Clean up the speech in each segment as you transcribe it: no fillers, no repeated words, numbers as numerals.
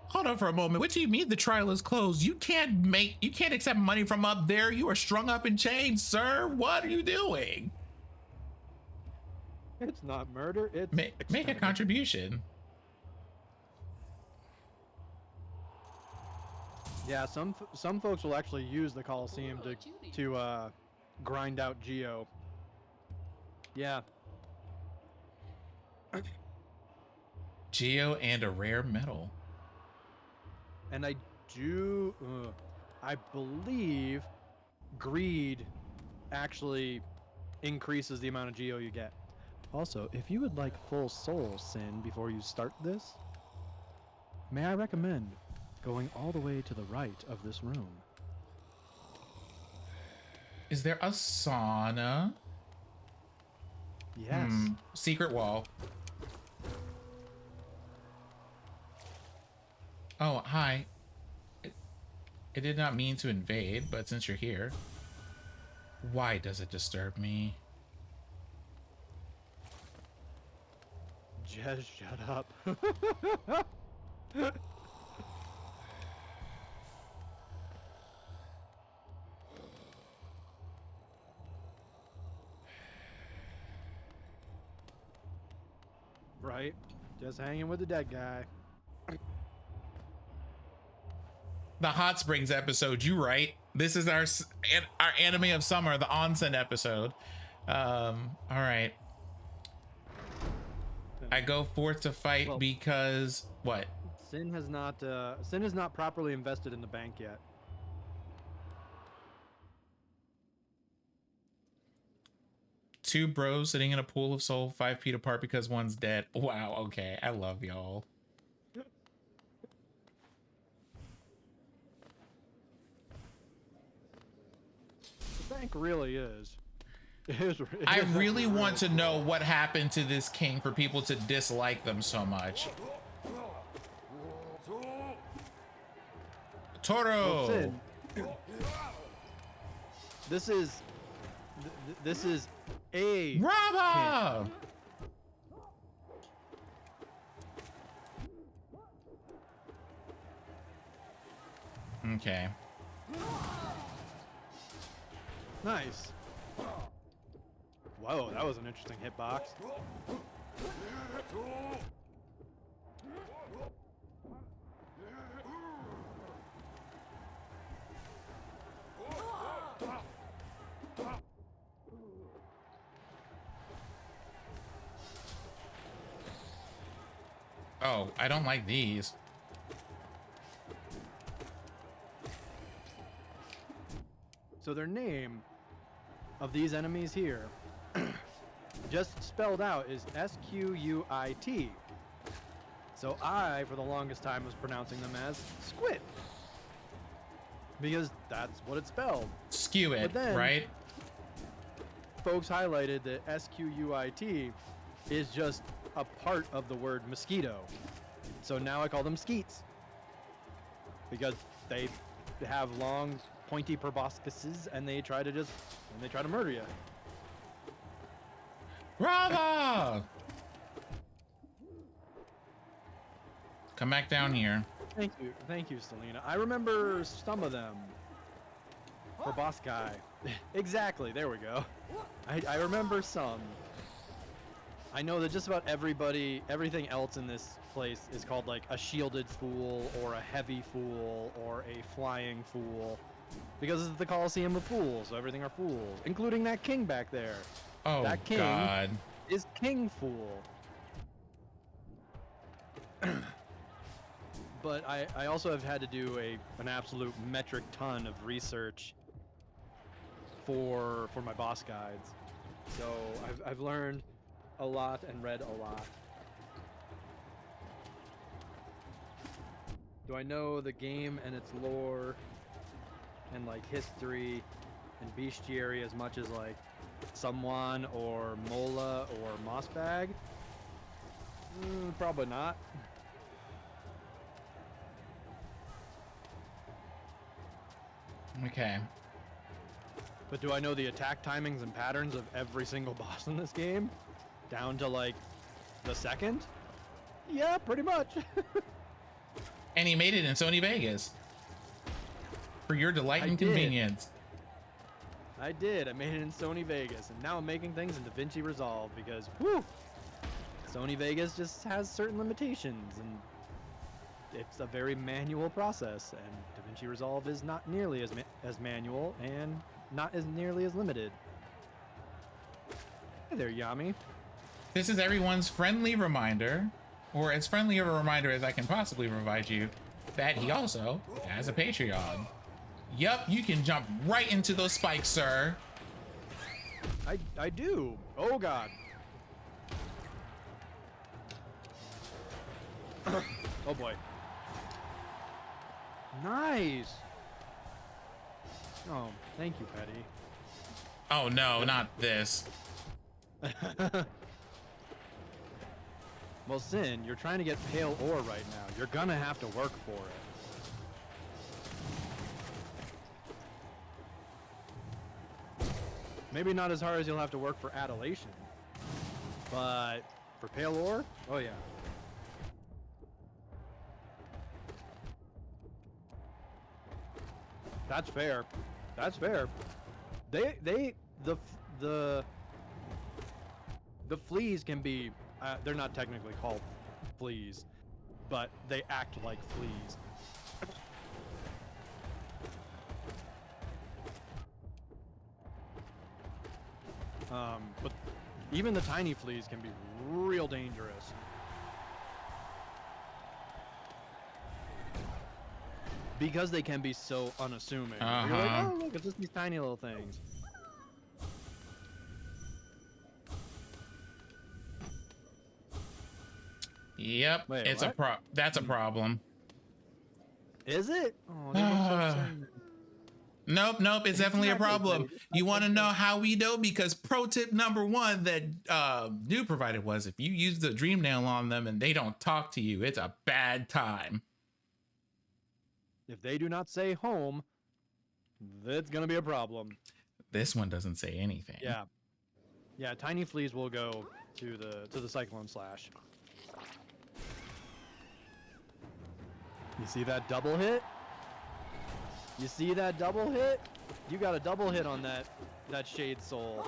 Hold on for a moment. What do you mean the trial is closed? You can't accept money from up there. You are strung up in chains, sir. What are you doing? It's not murder. It's make a contribution. Yeah, some folks will actually use the Coliseum to grind out Geo. Yeah. Geo and a rare metal. And I believe greed actually increases the amount of Geo you get. Also, if you would like full soul sin before you start this, may I recommend going all the way to the right of this room. Is there a sauna? Yes. Secret wall. Oh, hi. I did not mean to invade, but since you're here, why does it disturb me? Just shut up. Right? Just hanging with the dead guy. The Hot Springs episode, you right. This is our anime of summer, the onsen episode. All right. I go forth to fight because what? Sin has not properly invested in the bank yet. Two bros sitting in a pool of soul 5 feet apart because one's dead. Wow, okay. I love y'all. The bank really is. I really want to know what happened to this king for people to dislike them so much. Toro. Sin, this is a Rama. Okay. Nice. Whoa, that was an interesting hitbox. Oh, I don't like these. So their name of these enemies here, just spelled out, is S-Q-U-I-T. So I, for the longest time, was pronouncing them as squid. Because that's what it's spelled. Skew it, right? Folks highlighted that S-Q-U-I-T is just a part of the word mosquito. So now I call them skeets. Because they have long, pointy proboscises and they try to murder you. Bravo! Come back down here. Thank you, Selena. I remember some of them. Probosci. Exactly, there we go. I remember some. I know that just about everything else in this place is called like a shielded fool or a heavy fool or a flying fool. Because it's the Coliseum of Fools, so everything are fools, including that king back there. Oh, that king God. is King Fool. But I also have had to do an absolute metric ton of research for my boss guides. So I've learned a lot and read a lot. Do I know the game and its lore and like history and bestiary as much as like someone or Mola or Mossbag? Probably not. Okay. But do I know the attack timings and patterns of every single boss in this game? Down to like the second? Yeah, pretty much. And he made it in Sony Vegas for your delight and did. convenience. I did. I made it in Sony Vegas, and now I'm making things in DaVinci Resolve because, whew, Sony Vegas just has certain limitations, and it's a very manual process, and DaVinci Resolve is not nearly as manual and not as nearly as limited. Hey there, Yami. This is everyone's friendly reminder, or as friendly of a reminder as I can possibly provide you, that he also has a Patreon. Yup, you can jump right into those spikes, sir. I do. Oh God. Oh boy. Nice. Oh, thank you, Petty. Oh no, not this. Well, Sin, you're trying to get pale ore right now. You're gonna have to work for it. Maybe not as hard as you'll have to work for adulation, but for pale ore, oh yeah. That's fair. That's fair. The fleas can be, they're not technically called fleas, but they act like fleas. But even the tiny fleas can be real dangerous. Because they can be so unassuming. You're like, oh look, it's just these tiny little things. Yep, Wait, it's what? that's a problem. Is it? Oh, they look so sad. Nope, it's definitely a problem. You want to know how we know? Because pro tip number one that Noob provided was if you use the dream nail on them and they don't talk to you, it's a bad time. If they do not say home, that's gonna be a problem. This one doesn't say anything. Yeah. Yeah, tiny fleas will go to the cyclone slash. You see that double hit? You see that double hit? You got a double hit on that Shade Soul.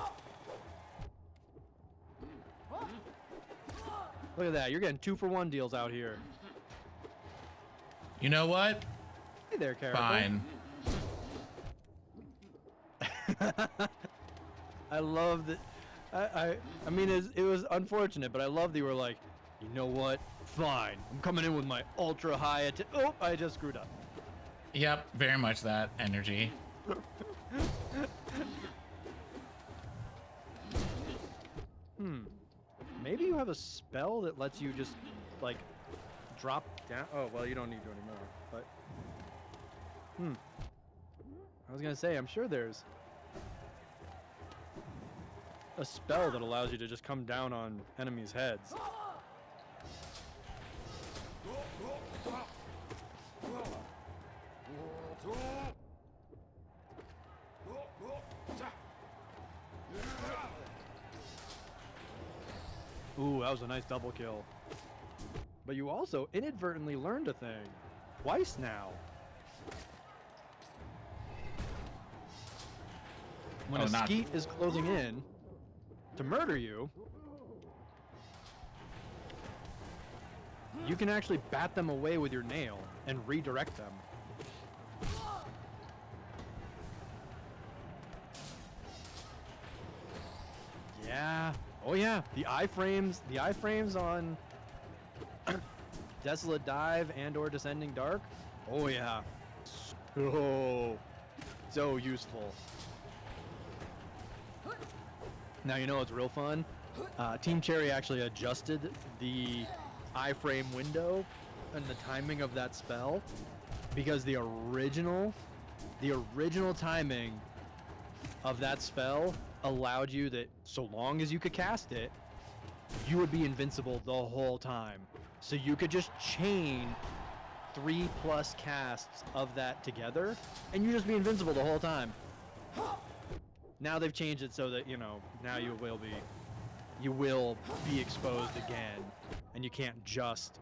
Look at that, you're getting 2-for-1 deals out here. You know what? Hey there, Carol. Fine. I love that. I mean, it was unfortunate, but I love that you were like, you know what? Fine. I'm coming in with my ultra high oh, I just screwed up. Yep, very much that energy. Maybe you have a spell that lets you just, like, drop down. Oh, well, you don't need to anymore, but... I was gonna say, I'm sure there's a spell that allows you to just come down on enemies' heads. Ooh, that was a nice double kill. But you also inadvertently learned a thing. Twice now. When a skeet is closing in to murder you, you can actually bat them away with your nail and redirect them. Yeah. Oh yeah. The iframes on Desolate Dive and or Descending Dark. Oh yeah. So useful. Now you know what's real fun? Team Cherry actually adjusted the iframe window and the timing of that spell because the original timing of that spell allowed you that so long as you could cast it, you would be invincible the whole time. So you could just chain 3+ casts of that together and you just be invincible the whole time. Now they've changed it so that, you know, now you will be exposed again and you can't just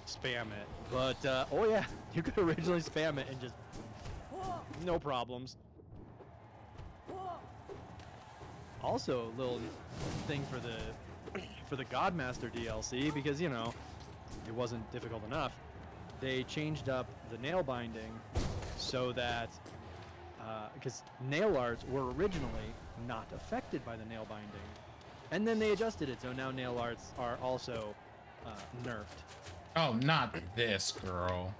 spam it. But oh yeah, you could originally spam it and just no problems. Also, a little thing for the Godmaster DLC, because you know it wasn't difficult enough. They changed up the nail binding so that because nail arts were originally not affected by the nail binding, and then they adjusted it so now nail arts are also nerfed. Oh, not this girl.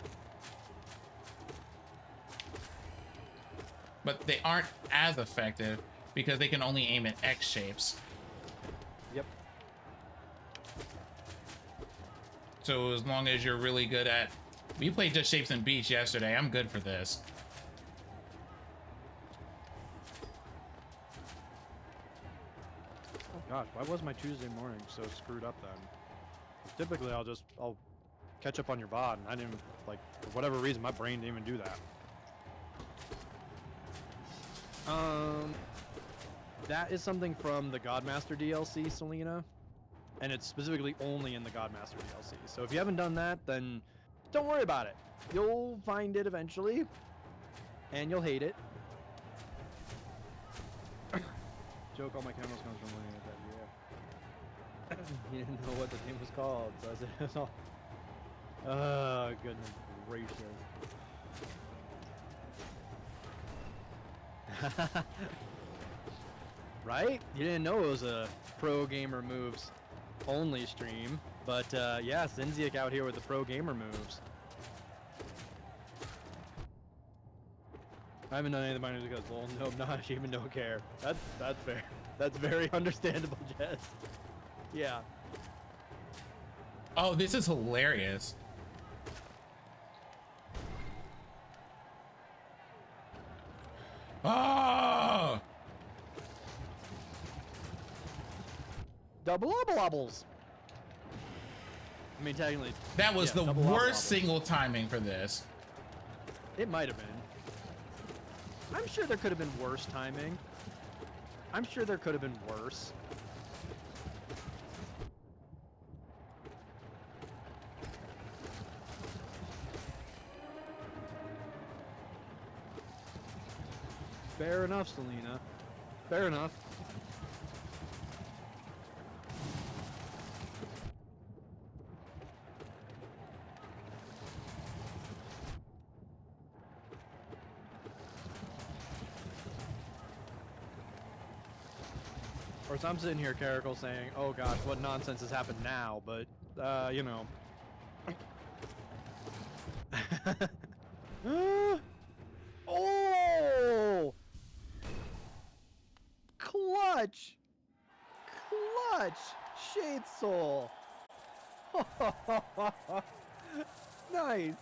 But they aren't as effective because they can only aim at X shapes. Yep. So as long as you're really good at... We played just shapes and beats yesterday. I'm good for this. Oh gosh, why was my Tuesday morning so screwed up then? Typically I'll catch up on your VOD, and I didn't, like, for whatever reason my brain didn't even do that. That is something from the Godmaster DLC, Selena, and it's specifically only in the Godmaster DLC. So if you haven't done that, then don't worry about it. You'll find it eventually, and you'll hate it. Joke, all my cameras comes from winning at that year. He didn't know what the game was called, so I said, oh, goodness gracious. Right? You didn't know it was a Pro Gamer Moves only stream, but yeah, Zinziak out here with the Pro Gamer Moves. I haven't done anything minor because, well, no, not even don't care. That's fair. That's very understandable, Jess. Yeah. Oh, this is hilarious. Oh! Double obbles. I mean, technically. That was yeah, the double worst obbles. single timing for this. It might have been. I'm sure there could have been worse timing. I'm sure there could have been worse. Fair enough, Selena. Fair enough. Of course, I'm sitting here, Caracal, saying, oh gosh, what nonsense has happened now, but, you know. Oh! Clutch! Clutch! Shade Soul! Nice!